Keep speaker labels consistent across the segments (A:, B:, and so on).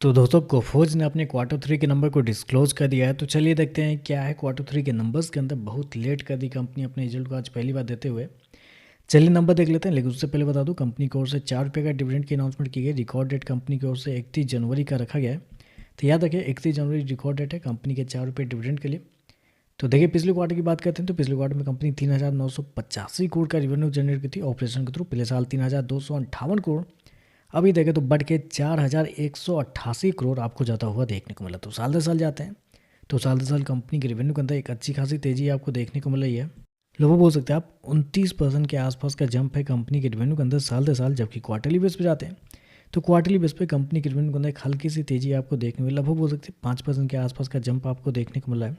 A: तो दोस्तों कोफोज ने अपने क्वार्टर थ्री के नंबर को डिस्क्लोज कर दिया है। तो चलिए देखते हैं क्या है क्वार्टर थ्री के नंबर्स के अंदर। बहुत लेट कर दी कंपनी अपने रिजल्ट को आज पहली बार देते हुए। चलिए नंबर देख लेते हैं, लेकिन उससे पहले बता दूं कंपनी की ओर से 4 रुपये का डिविडेंड की अनाउंसमेंट की गई। रिकॉर्ड डेट कंपनी की ओर से 31 जनवरी का रखा गया है। तो याद रखिए 31 जनवरी रिकॉर्ड डेट है कंपनी के 4 रुपये डिविडेंड के लिए। तो देखिए पिछले क्वार्टर की बात करते हैं तो पिछले क्वार्टर में कंपनी 3,985 करोड़ का रेवेन्यू जनरेट की थी ऑपरेशन के थ्रू। पिछले साल 3,258 करोड़। अभी देखें तो बढ़ के 4,188 करोड़ आपको जाता हुआ देखने को मिला। तो साल दर साल जाते हैं तो साल दर साल कंपनी के रेवेन्यू के अंदर एक अच्छी खासी तेजी आपको देखने को मिल रही है। लोगों बोल सकते हैं आप 29% के आसपास का जंप है कंपनी के रेवेन्यू के अंदर साल दर साल। जबकि क्वार्टरली बेस पे जाते हैं तो क्वार्टरली बेस पे कंपनी के रेवेन्यू के अंदर एक हल्की सी तेजी आपको देखने को मिली। लगभग बोल सकते हैं 5% के आसपास का जंप आपको देखने को मिला है।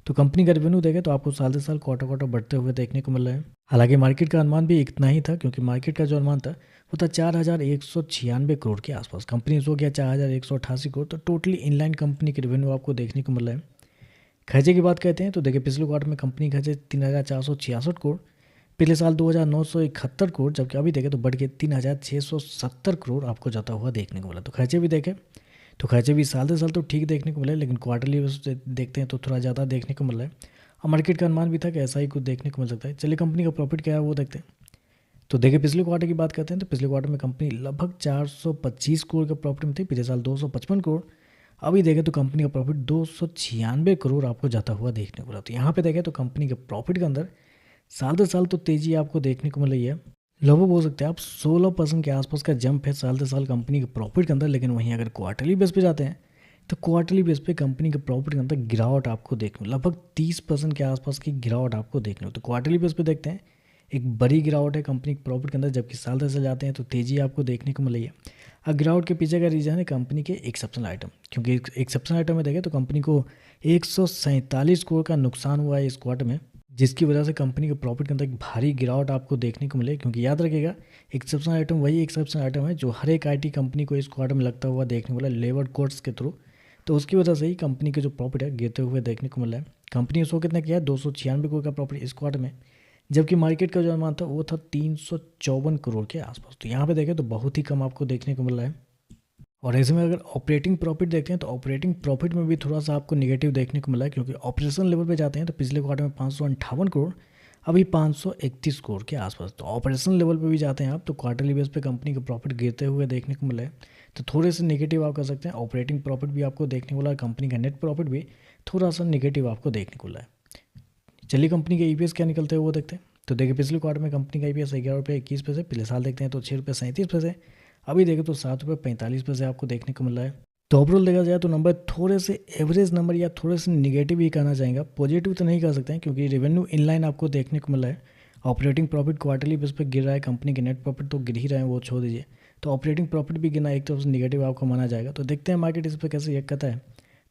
A: तो कंपनी का रेवेन्यू देखें तो आपको साल दर साल क्वार्टर क्वार्टर बढ़ते हुए देखने को मिल रहा है। हालांकि मार्केट का अनुमान भी इतना ही था, क्योंकि मार्केट का जो अनुमान था वो था 4,196 करोड़ के आसपास। कंपनी सो गया 4,188 करोड़। तो टोटली इनलाइन कंपनी के रेवेन्यू आपको देखने को मिल रहा है। खर्चे की बात करते हैं तो देखिए पिछले क्वार्टर में कंपनी खर्चे 3,466 करोड़। पिछले साल 2,971 करोड़। जबकि अभी देखें तो बढ़ के 3,670 करोड़ आपको जाता हुआ देखने को मिला। तो खर्चे भी देखें तो खर्चे भी साल दर साल तो ठीक देखने को मिले, लेकिन क्वार्टरली देखते हैं तो थोड़ा ज़्यादा देखने को मिल रहा है। और मार्केट का अनुमान भी था कि ऐसा ही कुछ देखने को मिल सकता है। चलिए कंपनी का प्रॉफिट क्या है वो देखते हैं। तो देखिए पिछले क्वार्टर की बात करते हैं तो पिछले क्वार्टर में कंपनी लगभग 425 करोड़ का प्रॉफिट में थी। पिछले साल 255 करोड़। अभी देखें तो कंपनी का प्रॉफिट 296 करोड़ आपको जाता हुआ देखने को मिला। तो यहाँ पे देखें तो कंपनी के प्रॉफिट के अंदर साल दर साल तो तेजी आपको देखने को मिल रही है। लगभग बोल सकते हैं आप 16% के आसपास का जंप है साल दर साल कंपनी के प्रॉफिट के अंदर। लेकिन वहीं अगर क्वार्टरली बेस पे जाते हैं तो क्वार्टरली बेस पे कंपनी के प्रॉफिट के अंदर गिरावट आपको देखने लगभग 30% के आसपास की गिरावट आपको देखने। तो क्वार्टरली बेस पे देखते हैं एक बड़ी गिरावट है कंपनी के प्रॉफिट के अंदर। जबकि साल दर साल जाते हैं तो तेजी आपको देखने को मिल रही है। अब गिरावट के पीछे का रीज़न है कंपनी के एक्सेप्शनल आइटम, क्योंकि एक्सेप्शनल आइटम में देखें तो कंपनी को 147 करोड़ का नुकसान हुआ है इस क्वार्टर में, जिसकी वजह से कंपनी के प्रॉफिट के अंदर एक भारी गिरावट आपको देखने को मिले। क्योंकि याद रखिएगा एक्सेप्शनल आइटम वही एक्सेप्शनल आइटम है जो हर एक आईटी कंपनी को इस क्वार्टर में लगता हुआ देखने को मिला लेबर कोड्स के थ्रू। तो उसकी वजह से ही कंपनी के जो प्रॉफिट है गिरते हुए देखने को मिला है। कंपनी ने शो कितना किया है 296 करोड़ का प्रॉफिट इस क्वार्टर में। जबकि मार्केट का जो अनुमान था वो था 354 करोड़ के आसपास। तो यहाँ पे देखें तो बहुत ही कम आपको देखने को मिल रहा है। और ऐसे में अगर ऑपरेटिंग प्रॉफिट देखते हैं तो ऑपरेटिंग प्रॉफिट में भी थोड़ा सा आपको निगेटिव देखने को मिला है। क्योंकि ऑपरेशन लेवल पे जाते हैं तो पिछले क्वार्टर में 558 करोड़, अभी 531 करोड़ के आसपास। तो ऑपरेशन लेवल पे भी जाते हैं आप तो क्वार्टरली बेस पे कंपनी का प्रॉफिट गिरते हुए देखने को मिला है। तो थोड़े से निगेटिव आप कर सकते हैं। ऑपरेटिंग प्रॉफिट भी आपको देखने को मिला है, कंपनी का नेट प्रॉफिट भी थोड़ा सा निगेटिव आपको देखने को मिला है। चलिए कंपनी के ईपीएस क्या निकलते हैं वो देखते हैं। तो देखिए पिछले क्वार्टर में कंपनी का ईपीएस 11 रुपये 21 पैसे। पिछले साल देखते हैं तो 6 रुपये 37 पैसे। अभी देखें तो 7 रुपये 45 पैसे आपको देखने को मिल रहा है। तो ओवरऑल देखा जाए तो नंबर थोड़े से एवरेज नंबर या थोड़े से निगेटिव ही कहना चाहेंगे। पॉजिटिव तो नहीं कह सकते हैं, क्योंकि रेवेन्यू इनलाइन आपको देखने को मिला है। ऑपरेटिंग प्रॉफिट क्वार्टरली बेस पर गिर रहा है, कंपनी के नेट प्रॉफिट तो गिर ही रहे हैं, वो छोड़ दीजिए। तो ऑपरेटिंग प्रॉफिट भी गिरना एक तरफ से निगेटिव आपको माना जाएगा। तो देखते हैं मार्केट इस पर कैसे रिएक्ट करता है।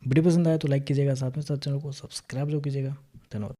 A: वीडियो पसंद आया तो लाइक कीजिएगा, साथ में साथ चैनल को सब्सक्राइब जो कीजिएगा। धन्यवाद।